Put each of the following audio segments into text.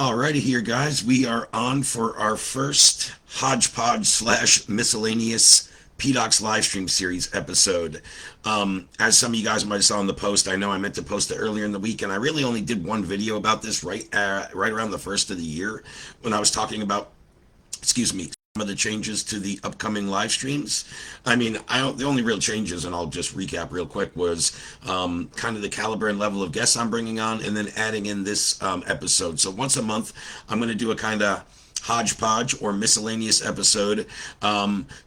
Alrighty here, guys. We are on for our first hodgepodge slash miscellaneous PDOCS Livestream Series episode. As some of you guys might have saw in the post, I know I meant to post it earlier in the week, and I really only did one video about this right around the first of the year when I was talking about, excuse me, some of the changes to the upcoming live streams. I mean, the only real changes, and I'll just recap real quick, was kind of the caliber and level of guests I'm bringing on, and then adding in this episode. So once a month, I'm going to do a kind of hodgepodge or miscellaneous episode,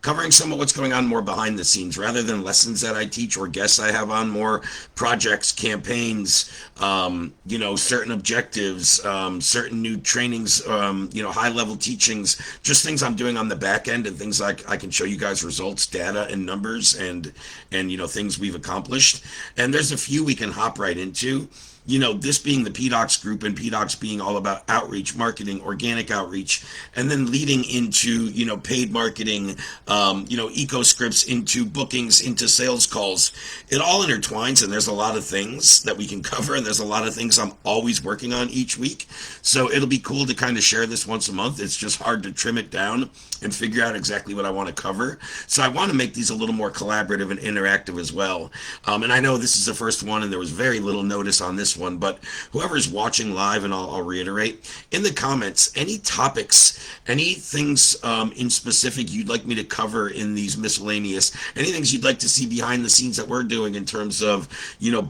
covering some of what's going on more behind the scenes rather than lessons that I teach or guests I have on, more projects, campaigns, certain objectives, certain new trainings, high level teachings, just things I'm doing on the back end and things like I can show you guys results, data and numbers and things we've accomplished. And there's a few we can hop right into. This being the PDOCS group and PDOCS being all about outreach, marketing, organic outreach, and then leading into, paid marketing, eco scripts, into bookings, into sales calls. It all intertwines, and there's a lot of things that we can cover, and there's a lot of things I'm always working on each week. So it'll be cool to kind of share this once a month. It's just hard to trim it down and figure out exactly what I want to cover. So I want to make these a little more collaborative and interactive as well. And I know this is the first one, and there was very little notice on this one, but whoever's watching live, and I'll reiterate in the comments any topics, any things in specific you'd like me to cover in these miscellaneous, any things you'd like to see behind the scenes that we're doing in terms of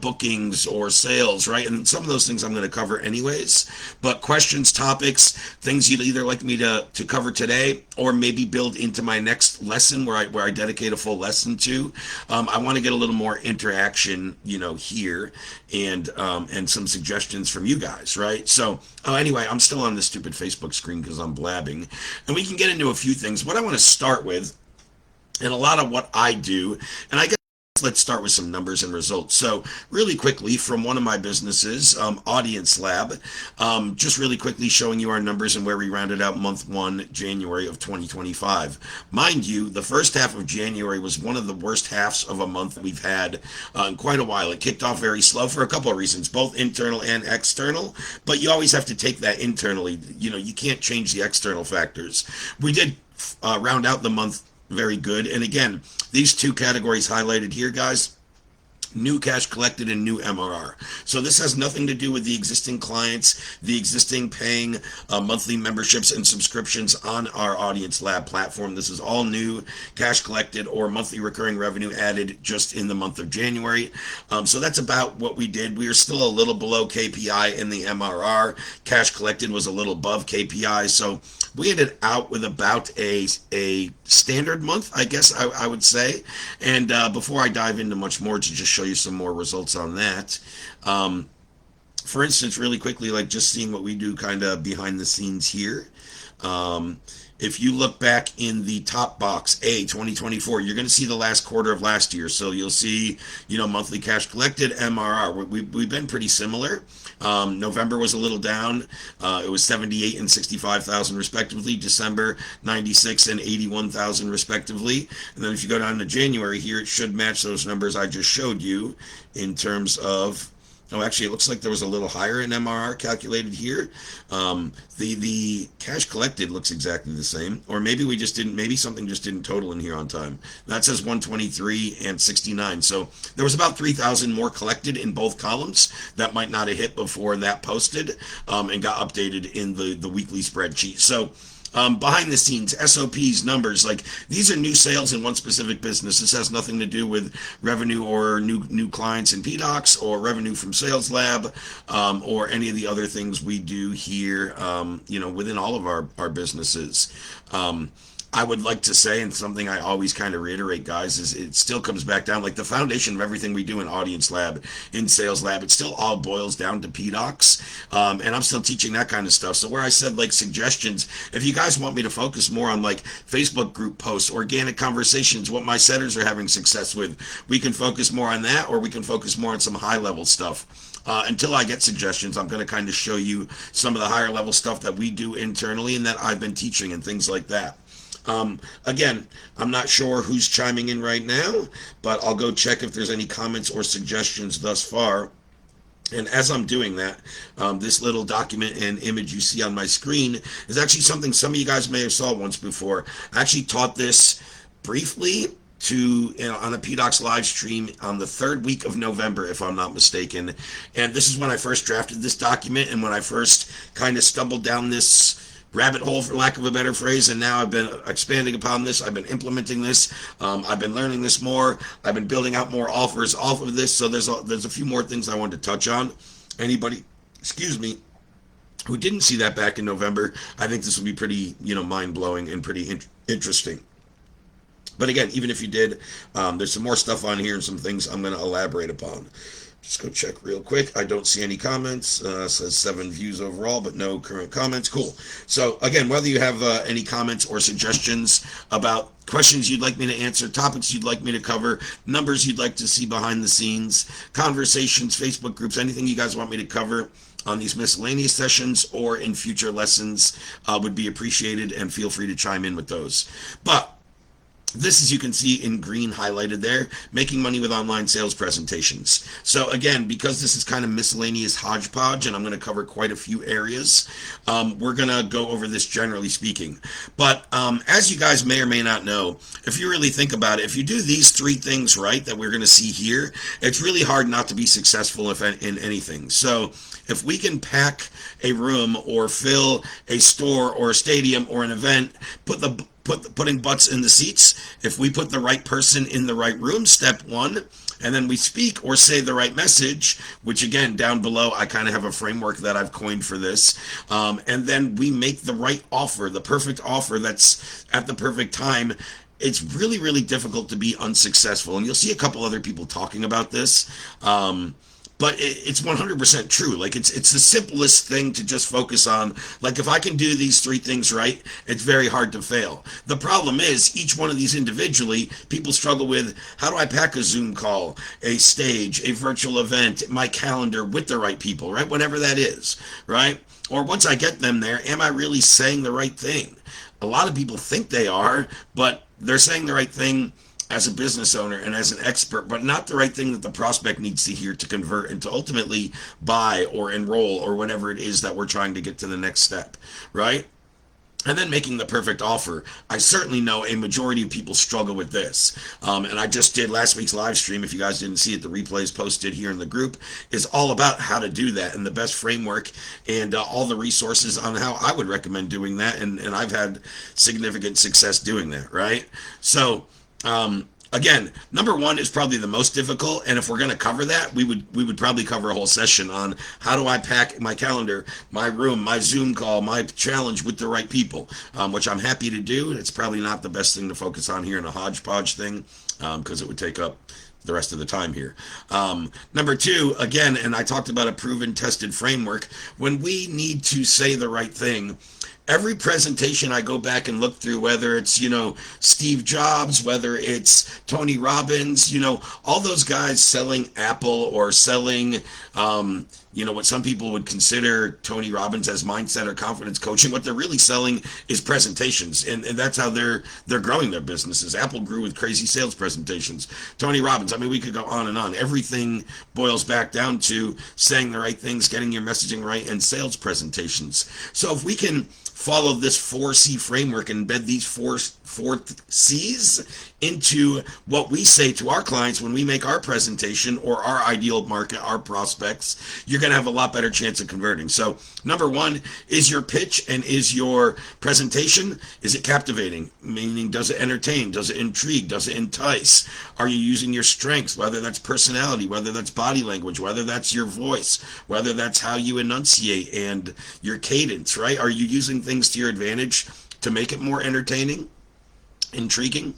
bookings or sales, right? And some of those things I'm going to cover anyways, but questions, topics, things you'd either like me to cover today or maybe build into my next lesson where I dedicate a full lesson to. I want to get a little more interaction here, and some suggestions from you guys, right? So anyway, I'm still on this stupid Facebook screen because I'm blabbing, and we can get into a few things. What I want to start with, and a lot of what I do, and I guess let's start with some numbers and results. So really quickly, from one of my businesses, Audience Lab, just really quickly showing you our numbers and where we rounded out month 1, January of 2025. Mind you, the first half of January was one of the worst halves of a month that we've had in quite a while. It kicked off very slow for a couple of reasons, both internal and external, but you always have to take that internally. You can't change the external factors. We did round out the month very good. And again, these two categories highlighted here, guys, new cash collected and new MRR. So this has nothing to do with the existing clients, the existing paying monthly memberships and subscriptions on our Audience Lab platform. This is all new cash collected or monthly recurring revenue added just in the month of January. So that's about what we did. We are still a little below KPI in the MRR. Cash collected was a little above KPI. So we ended out with about a standard month, I guess I would say. And before I dive into much more, to just show you some more results on that. For instance, really quickly, like just seeing what we do kind of behind the scenes here. If you look back in the top box, 2024, you're going to see the last quarter of last year. So you'll see, monthly cash collected, MRR. We've been pretty similar. November was a little down. It was 78 and 65,000 respectively. December, 96 and 81,000 respectively. And then if you go down to January here, it should match those numbers I just showed you in terms of, oh, actually, it looks like there was a little higher in MRR calculated here. The cash collected looks exactly the same, or maybe maybe something just didn't total in here on time. That says 123 and 69. So there was about 3,000 more collected in both columns that might not have hit before that posted, and got updated in the weekly spreadsheet. So behind the scenes, SOPs, numbers, like these are new sales in one specific business. This has nothing to do with revenue or new clients in PDOCS or revenue from Sales Lab, or any of the other things we do here, within all of our businesses. I would like to say, and something I always kind of reiterate, guys, is it still comes back down, like the foundation of everything we do in Audience Lab, in Sales Lab, it still all boils down to PDOCS, and I'm still teaching that kind of stuff. So where I said like suggestions, if you guys want me to focus more on like Facebook group posts, organic conversations, what my setters are having success with, we can focus more on that, or we can focus more on some high level stuff. Until I get suggestions, I'm going to kind of show you some of the higher level stuff that we do internally and that I've been teaching and things like that. Again, I'm not sure who's chiming in right now, but I'll go check if there's any comments or suggestions thus far. And as I'm doing that, this little document and image you see on my screen is actually something some of you guys may have saw once before. I actually taught this briefly on a PDOCS live stream on the third week of November, if I'm not mistaken. And this is when I first drafted this document and when I first kind of stumbled down this rabbit hole, for lack of a better phrase, and now I've been expanding upon this. I've been implementing this. I've been learning this more. I've been building out more offers off of this. So there's a few more things I wanted to touch on. Anybody, excuse me, who didn't see that back in November, I think this will be pretty, mind blowing and pretty interesting. But again, even if you did, there's some more stuff on here and some things I'm going to elaborate upon. Just go check real quick. I don't see any comments. Says 7 views overall, but no current comments. Cool. So again, whether you have any comments or suggestions about questions you'd like me to answer, topics you'd like me to cover, numbers you'd like to see behind the scenes, conversations, Facebook groups, anything you guys want me to cover on these miscellaneous sessions or in future lessons would be appreciated, and feel free to chime in with those. But this, as you can see in green highlighted there, making money with online sales presentations. So again, because this is kind of miscellaneous hodgepodge and I'm going to cover quite a few areas, we're going to go over this generally speaking. But as you guys may or may not know, if you really think about it, if you do these 3 things right that we're going to see here, it's really hard not to be successful in anything. So if we can pack a room or fill a store or a stadium or an event, putting butts in the seats, if we put the right person in the right room, step 1, and then we speak or say the right message, which again, down below, I kind of have a framework that I've coined for this, and then we make the right offer, the perfect offer that's at the perfect time, it's really, really difficult to be unsuccessful. And you'll see a couple other people talking about this. But it's 100% true. Like it's the simplest thing to just focus on. Like if I can do these 3 things right, it's very hard to fail. The problem is each one of these individually, people struggle with, how do I pack a Zoom call, a stage, a virtual event, my calendar with the right people, right? Whatever that is, right? Or once I get them there, am I really saying the right thing? A lot of people think they are, but they're saying the right thing as a business owner and as an expert, but not the right thing that the prospect needs to hear to convert and to ultimately buy or enroll or whatever it is that we're trying to get to the next step, right? And then making the perfect offer. I certainly know a majority of people struggle with this. And I just did last week's live stream. If you guys didn't see it, the replay is posted here in the group, is all about how to do that and the best framework and all the resources on how I would recommend doing that. And I've had significant success doing that, right? So, again, number 1 is probably the most difficult, and if we're going to cover that, we would probably cover a whole session on how do I pack my calendar, my room, my Zoom call, my challenge with the right people, which I'm happy to do. It's probably not the best thing to focus on here in a hodgepodge thing, because it would take up the rest of the time here. Number 2, again, and I talked about a proven, tested framework. When we need to say the right thing, every presentation I go back and look through, whether it's, Steve Jobs, whether it's Tony Robbins, all those guys selling Apple or selling, what some people would consider Tony Robbins as mindset or confidence coaching. What they're really selling is presentations. And that's how they're growing their businesses. Apple grew with crazy sales presentations. Tony Robbins, I mean, we could go on and on. Everything boils back down to saying the right things, getting your messaging right, and sales presentations. So if we can follow this 4C framework and embed these four C's into what we say to our clients when we make our presentation or our ideal market, our prospects, you're going to have a lot better chance of converting. So number 1, is your pitch and is your presentation, is it captivating? Meaning, does it entertain? Does it intrigue? Does it entice? Are you using your strengths, whether that's personality, whether that's body language, whether that's your voice, whether that's how you enunciate and your cadence, right? Are you using things to your advantage to make it more entertaining, intriguing,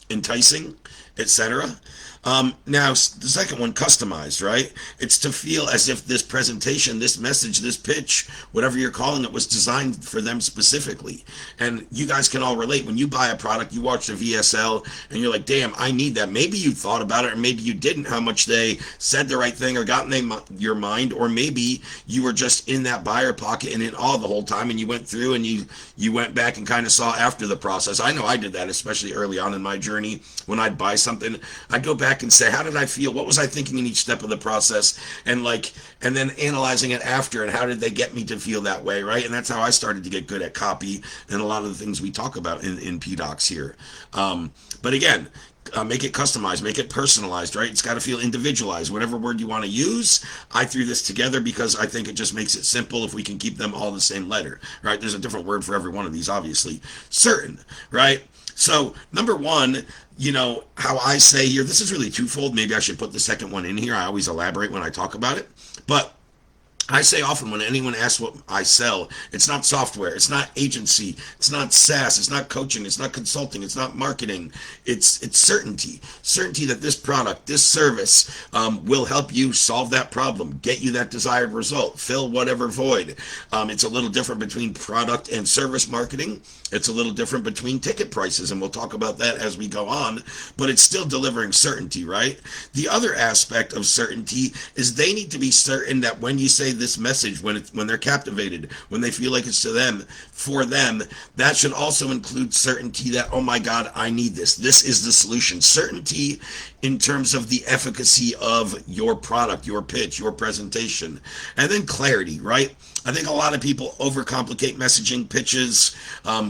enticing, etc.? Now, the second one, customized, right? It's to feel as if this presentation, this message, this pitch, whatever you're calling it, was designed for them specifically. And you guys can all relate. When you buy a product, you watch the VSL, and you're like, damn, I need that. Maybe you thought about it, or maybe you didn't, how much they said the right thing or got in your mind, or maybe you were just in that buyer pocket and in awe the whole time, and you went through and you went back and kind of saw after the process. I know I did that, especially early on in my journey. When I'd buy something, I'd go back back and say, how did I feel? What was I thinking in each step of the process? And then analyzing it after, and how did they get me to feel that way, right? And that's how I started to get good at copy and a lot of the things we talk about in PDOCS here. But again, make it customized, make it personalized, right? It's got to feel individualized. Whatever word you want to use, I threw this together because I think it just makes it simple if we can keep them all the same letter, right? There's a different word for every one of these, obviously. Certain, right? So, number one, how I say here, this is really twofold. Maybe I should put the second one in here. I always elaborate when I talk about it. But I say often when anyone asks what I sell, it's not software, it's not agency, it's not SaaS, it's not coaching, it's not consulting, it's not marketing. It's certainty. Certainty that this product, this service will help you solve that problem, get you that desired result, fill whatever void. It's a little different between product and service marketing. It's a little different between ticket prices, and we'll talk about that as we go on, but it's still delivering certainty, right? The other aspect of certainty is they need to be certain that when you say this message, when they're captivated, when they feel like it's to them, for them, that should also include certainty that, oh my God, I need this. This is the solution. Certainty in terms of the efficacy of your product, your pitch, your presentation. And then clarity, right? I think a lot of people overcomplicate messaging pitches,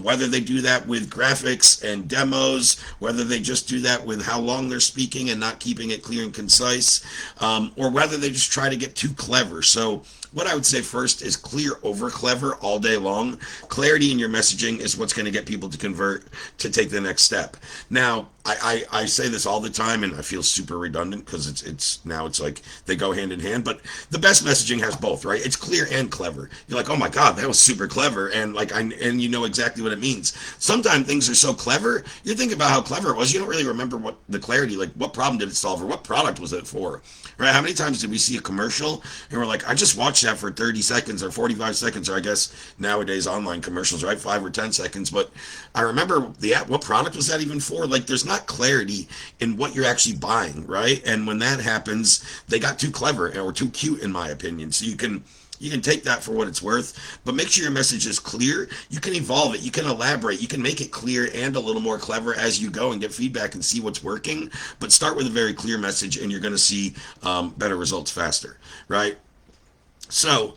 whether they do that with graphics and demos, whether they just do that with how long they're speaking and not keeping it clear and concise, or whether they just try to get too clever. So what I would say first is clear over clever all day long. Clarity in your messaging is what's going to get people to convert, to take the next step. Now, I say this all the time, and I feel super redundant because it's like they go hand in hand. But the best messaging has both, right? It's clear and clever. You're like, oh my God, that was super clever, and and you know exactly what it means. Sometimes things are so clever, you think about how clever it was, you don't really remember what the clarity, like what problem did it solve or what product was it for, right? How many times did we see a commercial and we're like, I just watched that for 30 seconds or 45 seconds, or I guess nowadays online commercials, right? 5 or 10 seconds, but I remember what product was that even for? Like, there's not clarity in what you're actually buying, right? And when that happens, they got too clever or too cute, in my opinion. So you can take that for what it's worth, but make sure your message is clear. You can evolve it, you can elaborate, you can make it clear and a little more clever as you go and get feedback and see what's working. But start with a very clear message, and you're going to see better results faster, right? So,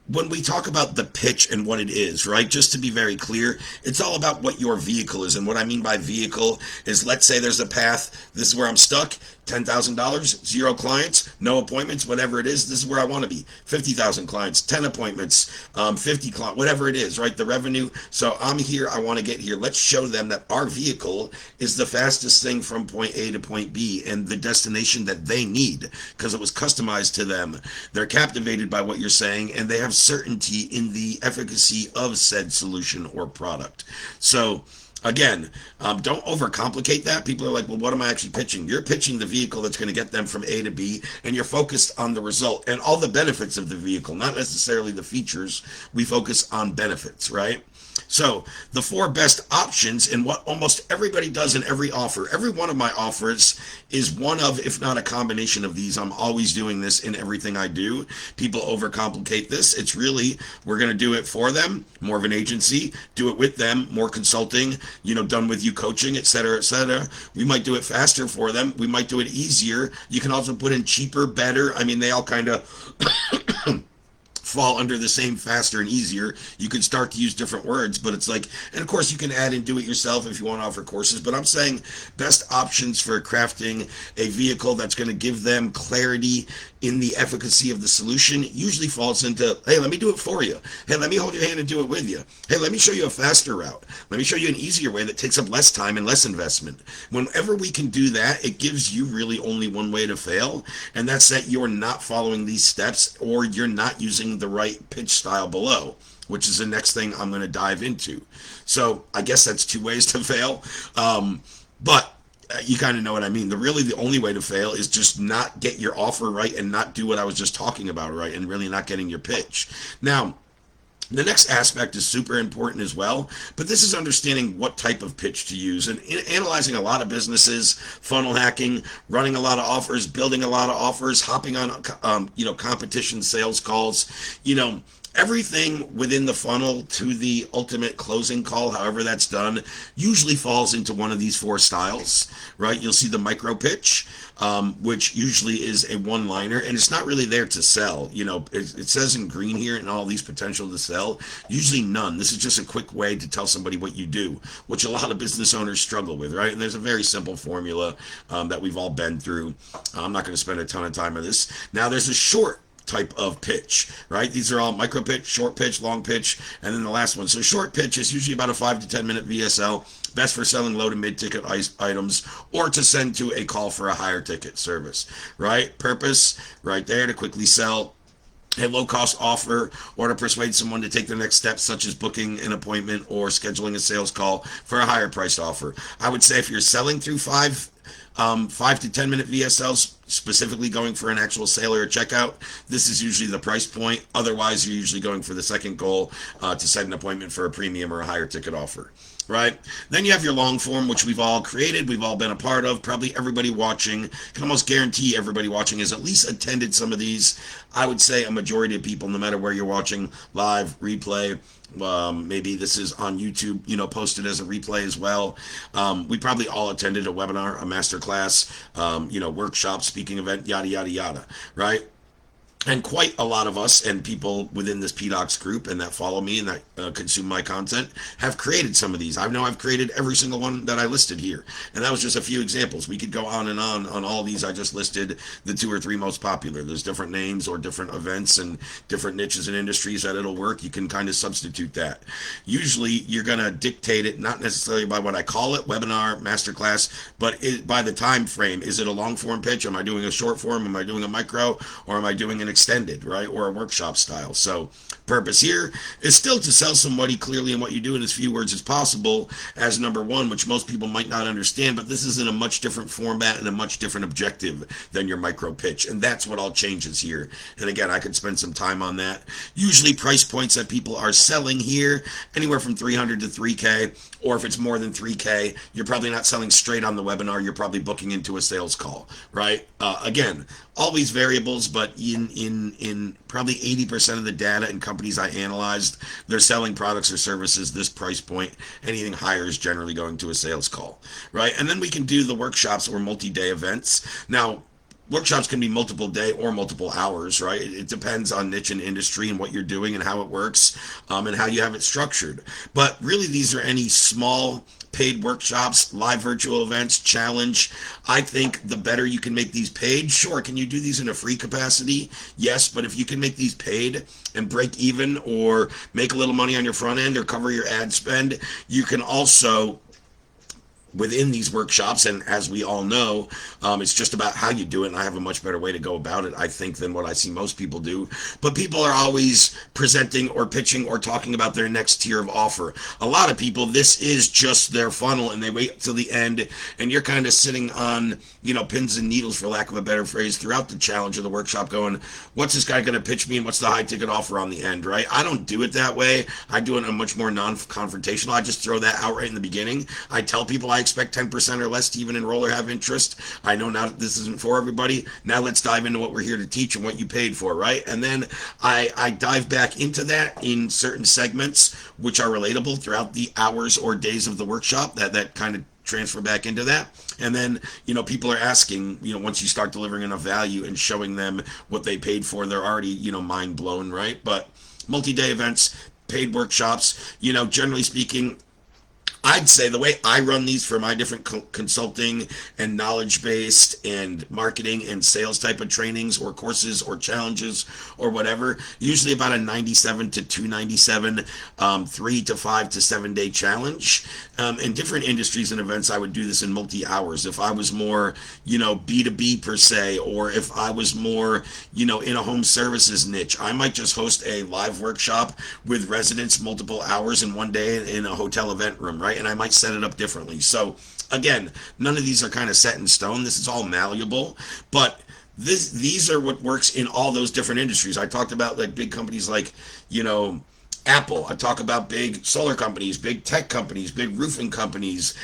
when we talk about the pitch and what it is, right, just to be very clear, it's all about what your vehicle is. And what I mean by vehicle is, let's say there's a path, this is where I'm stuck, $10,000, 0 clients, no appointments, whatever it is, this is where I want to be. 50,000 clients, 10 appointments, 50 clients, whatever it is, right? The revenue. So I'm here, I want to get here. Let's show them that our vehicle is the fastest thing from point A to point B and the destination that they need because it was customized to them. They're captivated by what you're saying, and they have certainty in the efficacy of said solution or product. So again, don't overcomplicate that. People are like, well, what am I actually pitching? You're pitching the vehicle that's going to get them from A to B, and you're focused on the result and all the benefits of the vehicle, not necessarily the features. We focus on benefits, right? So the 4 best options in what almost everybody does in every offer. Every one of my offers is one of, if not a combination of these. I'm always doing this in everything I do. People overcomplicate this. It's really, we're going to do it for them, more of an agency, do it with them, more consulting, done with you coaching, et cetera, et cetera. We might do it faster for them. We might do it easier. You can also put in cheaper, better. I mean, they all kind of fall under the same faster and easier. You could start to use different words, but it's like, and of course you can add and do it yourself if you want to offer courses, but I'm saying best options for crafting a vehicle that's going to give them clarity in the efficacy of the solution usually falls into, hey, let me do it for you. Hey, let me hold your hand and do it with you. Hey, let me show you a faster route. Let me show you an easier way that takes up less time and less investment. Whenever we can do that, it gives you really only one way to fail, and that's that you're not following these steps or you're not using the right pitch style below, which is the next thing I'm going to dive into. So I guess that's 2 ways to fail. But you kind of know what I mean. The only way to fail is just not get your offer right and not do what I was just talking about right, and really not getting your pitch. Now, the next aspect is super important as well, but this is understanding what type of pitch to use and analyzing a lot of businesses, funnel hacking, running a lot of offers, building a lot of offers, hopping on, competition sales calls. Everything within the funnel to the ultimate closing call, however that's done, usually falls into one of these four styles, right? You'll see the micro pitch, which usually is a one liner, and it's not really there to sell. It says in green here and all these potential to sell, usually none. This is just a quick way to tell somebody what you do, which a lot of business owners struggle with, right? And there's a very simple formula that we've all been through. I'm not going to spend a ton of time on this. Now, there's a short type of pitch, right? These are all micro pitch, short pitch, long pitch, and then the last one. So short pitch is usually about a 5 to 10 minute VSL, best for selling low to mid ticket items or to send to a call for a higher ticket service, right? Purpose right there to quickly sell a low cost offer or to persuade someone to take the next steps, such as booking an appointment or scheduling a sales call for a higher priced offer. I would say if you're selling through 5 to 10 minute VSLs, specifically going for an actual sale or a checkout, this is usually the price point. Otherwise, you're usually going for the second goal, to set an appointment for a premium or a higher ticket offer. Right? Then you have your long form, which we've all created, we've all been a part of. Probably everybody watching, can almost guarantee everybody watching has at least attended some of these. I would say a majority of people, no matter where you're watching, live, replay, maybe this is on YouTube, posted as a replay as well. We probably all attended a webinar, a master class, workshop, speaking event, yada, yada, yada, right? And quite a lot of us and people within this PDOCS group and that follow me and that consume my content have created some of these. I know I've created every single one that I listed here. And that was just a few examples. We could go on and on all these. I just listed the 2 or 3 most popular. There's different names or different events and different niches and industries that it'll work. You can kind of substitute that. Usually you're going to dictate it, not necessarily by what I call it, webinar, masterclass, but by the time frame. Is it a long form pitch? Am I doing a short form? Am I doing a micro? Or am I doing an extended, right? Or a workshop style. So purpose here is still to sell somebody clearly in what you do in as few words as possible as number one, which most people might not understand, but this is in a much different format and a much different objective than your micro pitch. And that's what all changes here. And again, I could spend some time on that. Usually price points that people are selling here, anywhere from 300 to 3K, or if it's more than 3K, you're probably not selling straight on the webinar. You're probably booking into a sales call, right? Again, all these variables, but in probably 80% of the data and companies I analyzed, they're selling products or services this price point. Anything higher is generally going to a sales call, right? And then we can do the workshops or multi-day events. Now, workshops can be multiple day or multiple hours, right? It depends on niche and industry and what you're doing and how it works, and how you have it structured. But really, these are any small paid workshops, live virtual events, challenge. I think the better you can make these paid. Sure, can you do these in a free capacity? Yes, but if you can make these paid and break even or make a little money on your front end or cover your ad spend, you can also within these workshops, and as we all know, it's just about how you do it, and I have a much better way to go about it, I think, than what I see most people do. But people are always presenting or pitching or talking about their next tier of offer. A lot of people, this is just their funnel, and they wait till the end, and you're kind of sitting on, pins and needles, for lack of a better phrase, throughout the challenge of the workshop going, what's this guy going to pitch me, and what's the high ticket offer on the end, right? I don't do it that way. I do it in a much more non-confrontational. I just throw that out right in the beginning. I tell people I expect 10% or less to even enroll or have interest. I know now that this isn't for everybody. Now let's dive into what we're here to teach and what you paid for, right? And then I dive back into that in certain segments which are relatable throughout the hours or days of the workshop that kind of transfer back into that. And then, people are asking, once you start delivering enough value and showing them what they paid for, they're already, mind blown, right? But multi-day events, paid workshops, generally speaking, I'd say the way I run these for my different consulting and knowledge-based and marketing and sales type of trainings or courses or challenges or whatever, usually about a 97 to 297, 3 to 5 to 7 day challenge. In different industries and events, I would do this in multi-hours. If I was more, B2B per se, or if I was more, in a home services niche, I might just host a live workshop with residents multiple hours in one day in a hotel event room, right? And I might set it up differently. So again, none of these are kind of set in stone. This is all malleable, but these are what works in all those different industries. I talked about like big companies like, Apple. I talk about big solar companies, big tech companies, big roofing companies,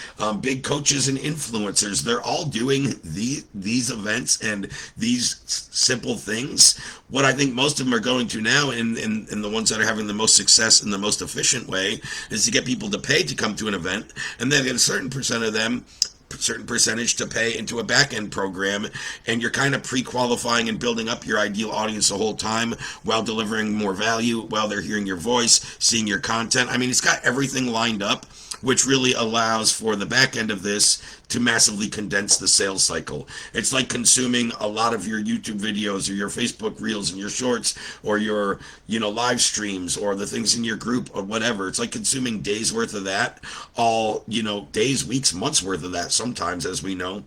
big coaches and influencers. They're all doing these events and these simple things. What I think most of them are going to now, and the ones that are having the most success in the most efficient way, is to get people to pay to come to an event, and then get a certain percentage to pay into a back end program, and you're kind of pre-qualifying and building up your ideal audience the whole time while delivering more value, while they're hearing your voice, seeing your content. I mean, it's got everything lined up, which really allows for the back end of this to massively condense the sales cycle. It's like consuming a lot of your YouTube videos or your Facebook reels and your shorts or your, live streams or the things in your group or whatever. It's like consuming days worth of that, all, days, weeks, months worth of that sometimes, as we know.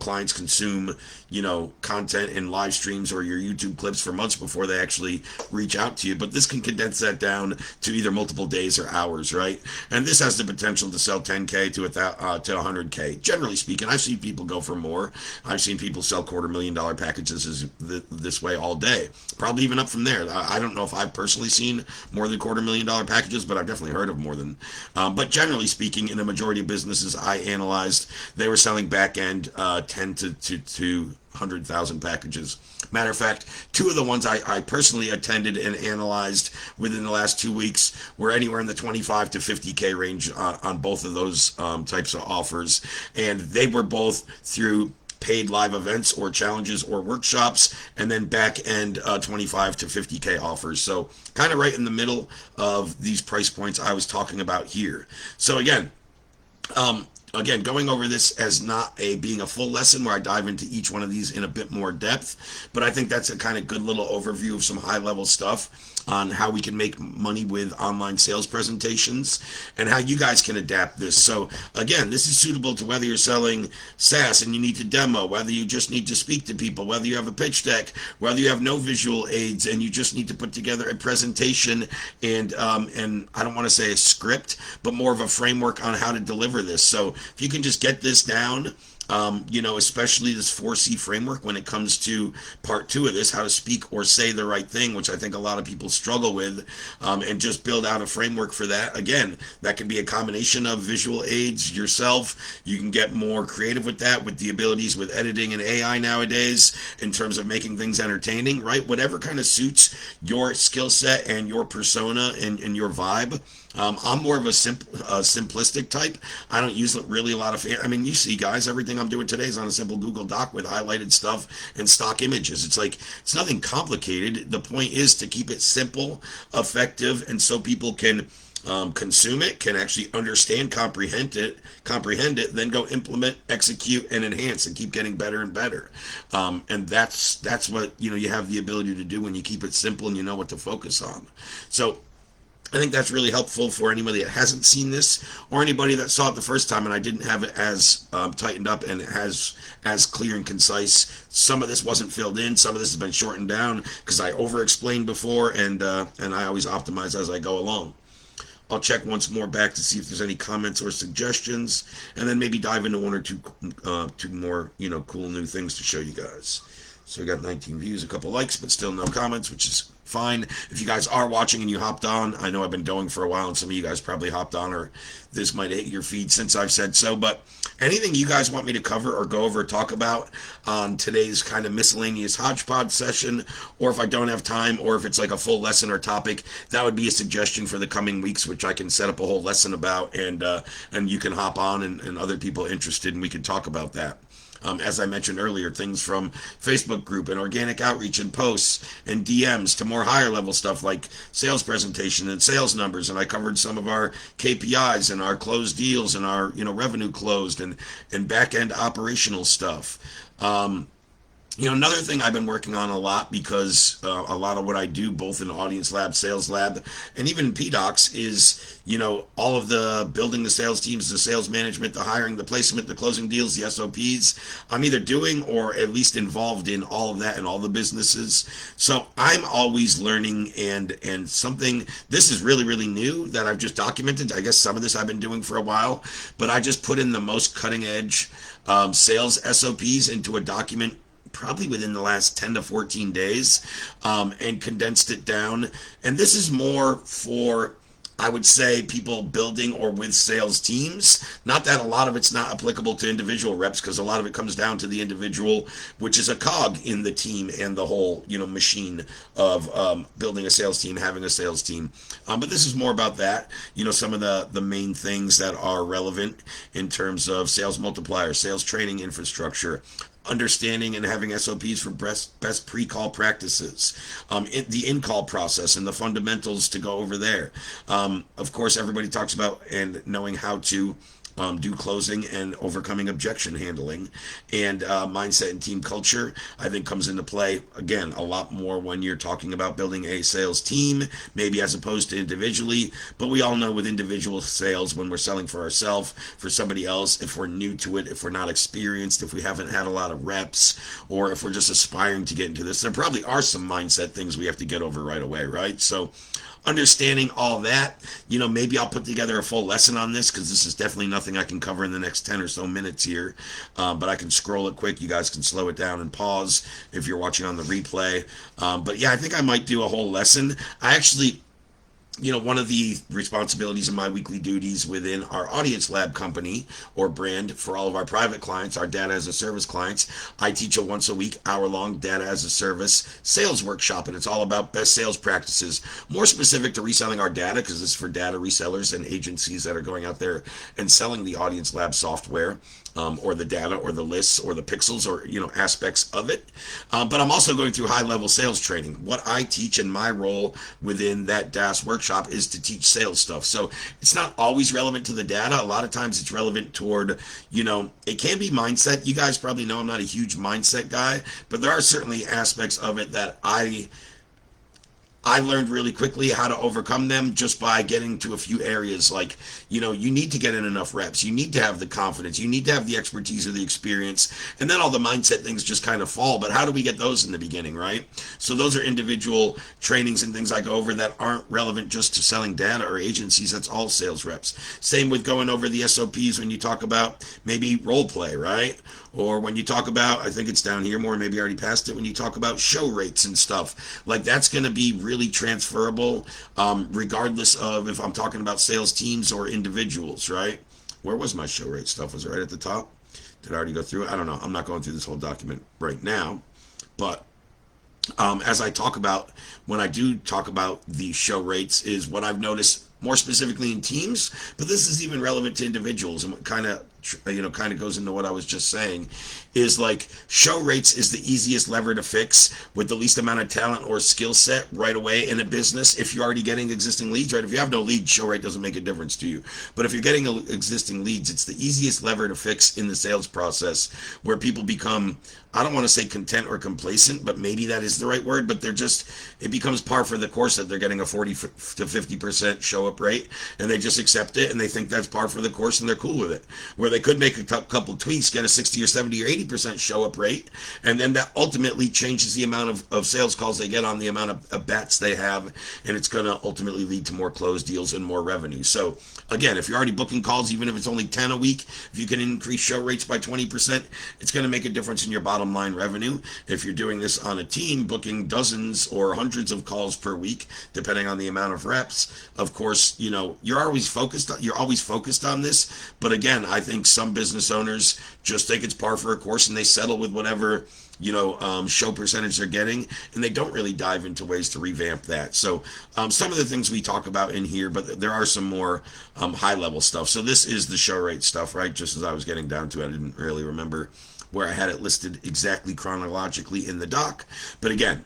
Clients consume, content in live streams or your YouTube clips for months before they actually reach out to you. But this can condense that down to either multiple days or hours, right? And this has the potential to sell 10K to 100K. Generally speaking, I've seen people go for more. I've seen people sell $250,000 packages this way all day. Probably even up from there. I don't know if I've personally seen more than $250,000 packages, but I've definitely heard of more than. But generally speaking, in a majority of businesses I analyzed, they were selling back end 10 to 100,000 packages. Matter of fact, two of the ones I personally attended and analyzed within the last 2 weeks were anywhere in the 25 to 50K range on both of those types of offers. And they were both through paid live events or challenges or workshops, and then back end 25 to 50K offers. So kind of right in the middle of these price points I was talking about here. So again, going over this as not being a full lesson where I dive into each one of these in a bit more depth, but I think that's a kind of good little overview of some high level stuff on how we can make money with online sales presentations and how you guys can adapt this. So again, this is suitable to whether you're selling SaaS and you need to demo, whether you just need to speak to people, whether you have a pitch deck, whether you have no visual aids and you just need to put together a presentation and I don't want to say a script, but more of a framework on how to deliver this. So if you can just get this down, especially this 4C framework when it comes to part two of this, how to speak or say the right thing, which I think a lot of people struggle with, and just build out a framework for that. Again, that can be a combination of visual aids yourself. You can get more creative with that, with the abilities with editing and AI nowadays in terms of making things entertaining, right? Whatever kind of suits your skill set and your persona and your vibe. I'm more of a simplistic type. I don't use really a lot of. I mean, you see, guys, everything I'm doing today is on a simple Google Doc with highlighted stuff and stock images. It's like it's nothing complicated. The point is to keep it simple, effective, and so people can consume it, can actually understand, comprehend it, then go implement, execute, and enhance, and keep getting better and better. And that's what you have the ability to do when you keep it simple and you know what to focus on. So I think that's really helpful for anybody that hasn't seen this or anybody that saw it the first time and I didn't have it as tightened up and as clear and concise. Some of this wasn't filled in. Some of this has been shortened down because I over-explained before and I always optimize as I go along. I'll check once more back to see if there's any comments or suggestions, and then maybe dive into one or two more, cool new things to show you guys. So we got 19 views, a couple likes, but still no comments, which is fine. If you guys are watching and you hopped on, I know I've been going for a while, and some of you guys probably hopped on, or this might hit your feed since I've said so, but anything you guys want me to cover or go over or talk about on today's kind of miscellaneous hodgepodge session, or if I don't have time, or if it's like a full lesson or topic, that would be a suggestion for the coming weeks, which I can set up a whole lesson about, and you can hop on and other people interested, and we can talk about that. As I mentioned earlier, things from Facebook group and organic outreach and posts and DMs to more higher level stuff like sales presentation and sales numbers. And I covered some of our KPIs and our closed deals and our revenue closed and back end operational stuff. Another thing I've been working on a lot because a lot of what I do, both in Audience Lab, Sales Lab, and even PDOCS, is, all of the building the sales teams, the sales management, the hiring, the placement, the closing deals, the SOPs. I'm either doing or at least involved in all of that in all the businesses. So I'm always learning and something, this is really, really new that I've just documented. I guess some of this I've been doing for a while, but I just put in the most cutting edge sales SOPs into a document probably within the last 10 to 14 days, and condensed it down. And this is more for, I would say, people building or with sales teams. Not that a lot of it's not applicable to individual reps, because a lot of it comes down to the individual, which is a cog in the team and the whole, machine of building a sales team, having a sales team. But this is more about that. Some of the main things that are relevant in terms of sales multiplier, sales training infrastructure, understanding and having SOPs for best pre-call practices, the in-call process and the fundamentals to go over there. Of course, everybody talks about and knowing how to do closing and overcoming objection handling, and mindset and team culture, I think, comes into play again a lot more when you're talking about building a sales team, maybe as opposed to individually. But we all know with individual sales, when we're selling for ourselves, for somebody else, if we're new to it, if we're not experienced, if we haven't had a lot of reps, or if we're just aspiring to get into this, there probably are some mindset things we have to get over right away, right? So understanding all that, maybe I'll put together a full lesson on this, because this is definitely nothing I can cover in the next 10 or so minutes here. But I can scroll it quick. You guys can slow it down and pause if you're watching on the replay. But yeah, I think I might do a whole lesson. I actually, one of the responsibilities of my weekly duties within our Audience Lab company or brand for all of our private clients, our data as a service clients, I teach a once a week hour-long data as a service sales workshop, and it's all about best sales practices, more specific to reselling our data, because this is for data resellers and agencies that are going out there and selling the Audience Lab software. Or the data or the lists or the pixels or aspects of it. But I'm also going through high-level sales training. What I teach in my role within that DAS workshop is to teach sales stuff. So it's not always relevant to the data. A lot of times it's relevant toward, it can be mindset. You guys probably know I'm not a huge mindset guy, but there are certainly aspects of it that I learned really quickly how to overcome them just by getting to a few areas. Like, you need to get in enough reps. You need to have the confidence. You need to have the expertise or the experience. And then all the mindset things just kind of fall. But how do we get those in the beginning, right? So those are individual trainings and things I go over that aren't relevant just to selling data or agencies. That's all sales reps. Same with going over the SOPs when you talk about maybe role play, right? Or when you talk about, I think it's down here more, maybe I already passed it, when you talk about show rates and stuff. Like, that's going to be really transferable, regardless of if I'm talking about sales teams or individuals, right? Where was my show rate stuff? Was it right at the top? Did I already go through it? I don't know. I'm not going through this whole document right now. But as I talk about, when I do talk about the show rates, is what I've noticed more specifically in teams, but this is even relevant to individuals, and what kind of goes into what I was just saying, is like, show rates is the easiest lever to fix with the least amount of talent or skill set right away in a business. If you're already getting existing leads, right? If you have no leads, show rate doesn't make a difference to you. But if you're getting existing leads, it's the easiest lever to fix in the sales process, where people become, I don't want to say content or complacent, but maybe that is the right word, but it becomes par for the course that they're getting a 40 to 50% show up rate, and they just accept it, and they think that's par for the course, and they're cool with it. Where they could make a couple tweaks, get a 60 or 70 or 80% show up rate, and then that ultimately changes the amount of sales calls they get on the amount of bats they have, and it's going to ultimately lead to more closed deals and more revenue. So again, if you're already booking calls, even if it's only 10 a week, if you can increase show rates by 20%, it's going to make a difference in your bottom line revenue. If you're doing this on a team, booking dozens or hundreds of calls per week, depending on the amount of reps, of course, you're always focused on this. But again, I think some business owners just think it's par for a course, and they settle with whatever show percentage they're getting, and they don't really dive into ways to revamp that. So some of the things we talk about in here, but there are some more high level stuff. So this is the show rate stuff, right? Just as I was getting down to it, I didn't really remember where I had it listed exactly chronologically in the doc. But again,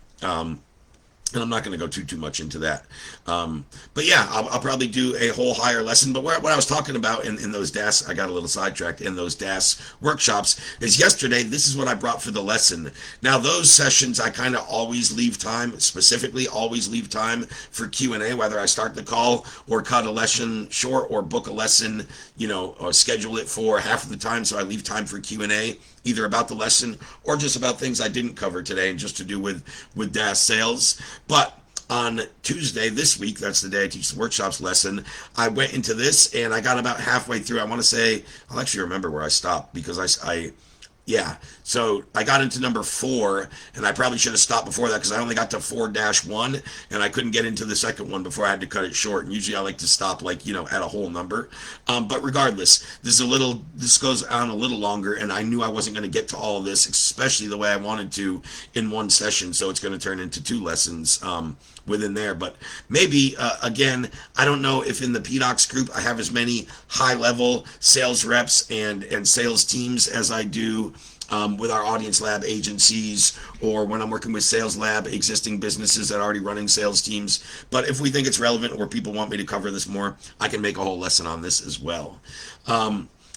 and I'm not going to go too much into that. But yeah, I'll probably do a whole higher lesson. But what I was talking about in those DAS, I got a little sidetracked, in those DAS workshops, is yesterday, this is what I brought for the lesson. Now, those sessions, I kind of always leave time, specifically always leave time for Q&A, whether I start the call or cut a lesson short or book a lesson, or schedule it for half of the time. So I leave time for Q&A, either about the lesson or just about things I didn't cover today, and just to do with DAS sales. But on Tuesday this week, that's the day I teach the workshops lesson, I went into this and I got about halfway through. I want to say, I'll actually remember where I stopped, because I Yeah. So I got into number 4, and I probably should have stopped before that because I only got to 4-1, and I couldn't get into the second one before I had to cut it short. And usually I like to stop, like, at a whole number. But regardless, this goes on a little longer, and I knew I wasn't going to get to all of this, especially the way I wanted to in one session. So it's going to turn into 2 lessons. Within there. But maybe, again, I don't know if in the PDOCS group I have as many high level sales reps and sales teams as I do with our audience lab agencies, or when I'm working with sales lab existing businesses that are already running sales teams. But if we think it's relevant or people want me to cover this more, I can make a whole lesson on this as well.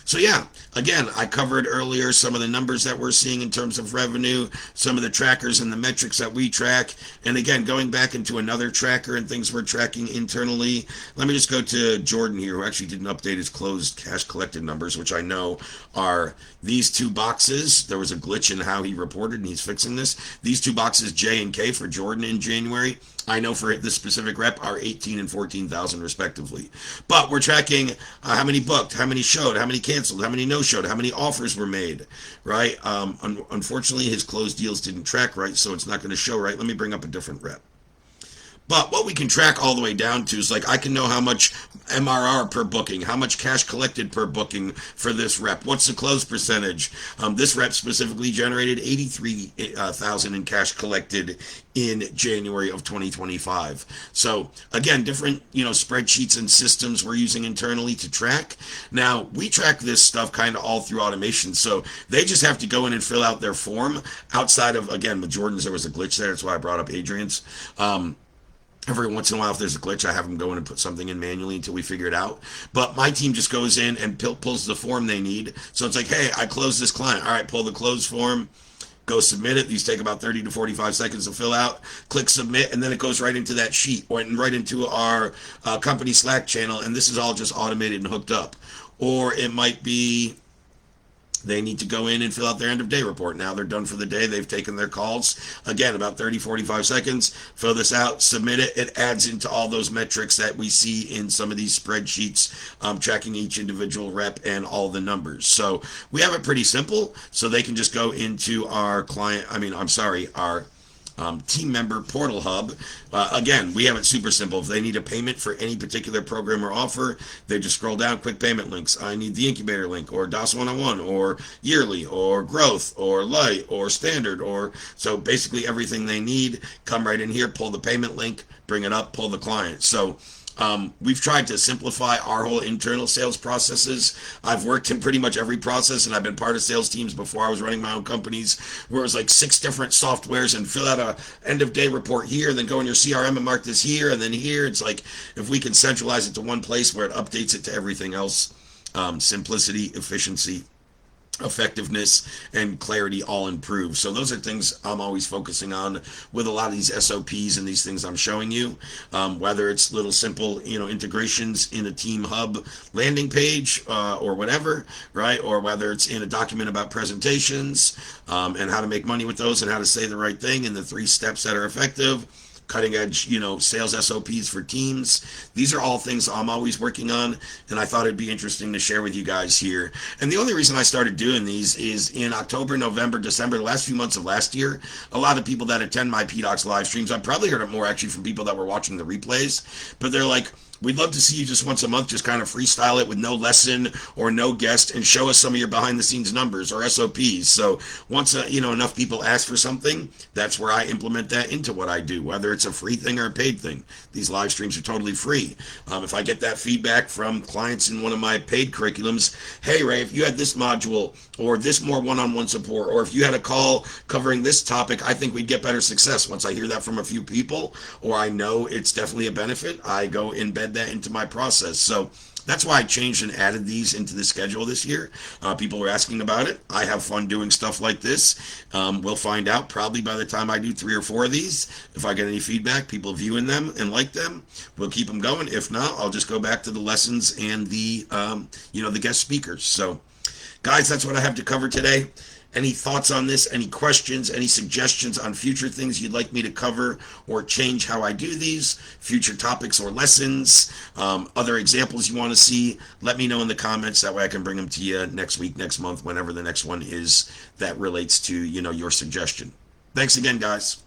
So yeah, again, I covered earlier some of the numbers that we're seeing in terms of revenue, some of the trackers and the metrics that we track. And again, going back into another tracker and things we're tracking internally, let me just go to Jordan here, who actually didn't update his closed cash collected numbers, which I know are these 2 boxes. There was a glitch in how he reported, and he's fixing this. These 2 boxes, J and K for Jordan in January, I know for this specific rep are 18 and 14,000 respectively. But we're tracking how many booked, how many showed, how many canceled, how many no showed, how many offers were made, right? Unfortunately, his closed deals didn't track right, so it's not going to show right. Let me bring up a different rep. But what we can track all the way down to is, like, I can know how much MRR per booking, how much cash collected per booking for this rep. What's the close percentage? This rep specifically generated 83,000 in cash collected in January of 2025. So again, different, spreadsheets and systems we're using internally to track. Now, we track this stuff kind of all through automation. So they just have to go in and fill out their form outside of, again, with Jordan's, there was a glitch there. That's why I brought up Adrian's. Every once in a while, if there's a glitch, I have them go in and put something in manually until we figure it out. But my team just goes in and pulls the form they need. So it's like, hey, I closed this client. All right, pull the close form, go submit it. These take about 30 to 45 seconds to fill out. Click submit, and then it goes right into that sheet or right into our company Slack channel. And this is all just automated and hooked up. Or it might be they need to go in and fill out their end of day report. Now they're done for the day. They've taken their calls. Again, about 30, 45 seconds. Fill this out, submit it. It adds into all those metrics that we see in some of these spreadsheets, tracking each individual rep and all the numbers. So we have it pretty simple. So they can just go into our our team member portal hub. Again, we have it super simple. If they need a payment for any particular program or offer, they just scroll down, quick payment links. I need the incubator link, or DOS 101, or yearly, or growth, or light, or standard, or so basically everything they need. Come right in here, pull the payment link, bring it up, pull the client. So we've tried to simplify our whole internal sales processes. I've worked in pretty much every process, and I've been part of sales teams before I was running my own companies, where it was like 6 different softwares and fill out a end of day report here, then go in your CRM and mark this here, and then here. It's like, if we can centralize it to one place where it updates it to everything else, simplicity, efficiency, effectiveness, and clarity all improve. So those are things I'm always focusing on with a lot of these SOPs and these things I'm showing you, whether it's little simple integrations in a team hub landing page, or whatever, right, or whether it's in a document about presentations, and how to make money with those and how to say the right thing and the 3 steps that are effective, cutting edge, sales SOPs for teams. These are all things I'm always working on, and I thought it'd be interesting to share with you guys here. And the only reason I started doing these is in October, November, December, the last few months of last year, a lot of people that attend my PDOCS live streams, I probably heard it more actually from people that were watching the replays, but they're like, we'd love to see you just once a month, just kind of freestyle it with no lesson or no guest and show us some of your behind the scenes numbers or SOPs. So once, enough people ask for something, that's where I implement that into what I do, whether it's a free thing or a paid thing. These live streams are totally free. If I get that feedback from clients in one of my paid curriculums, hey Ray, if you had this module or this more one-on-one support, or if you had a call covering this topic, I think we'd get better success. Once I hear that from a few people, or I know it's definitely a benefit, I go embed that into my process. So that's why I changed and added these into the schedule this year. People were asking about it. I have fun doing stuff like this. We'll find out probably by the time I do 3 or 4 of these. If I get any feedback, people viewing them and like them, we'll keep them going. If not, I'll just go back to the lessons and the guest speakers. So guys, that's what I have to cover today. Any thoughts on this? Any questions? Any suggestions on future things you'd like me to cover or change how I do these? Future topics or lessons? Other examples you want to see? Let me know in the comments. That way I can bring them to you next week, next month, whenever the next one is that relates to, your suggestion. Thanks again, guys.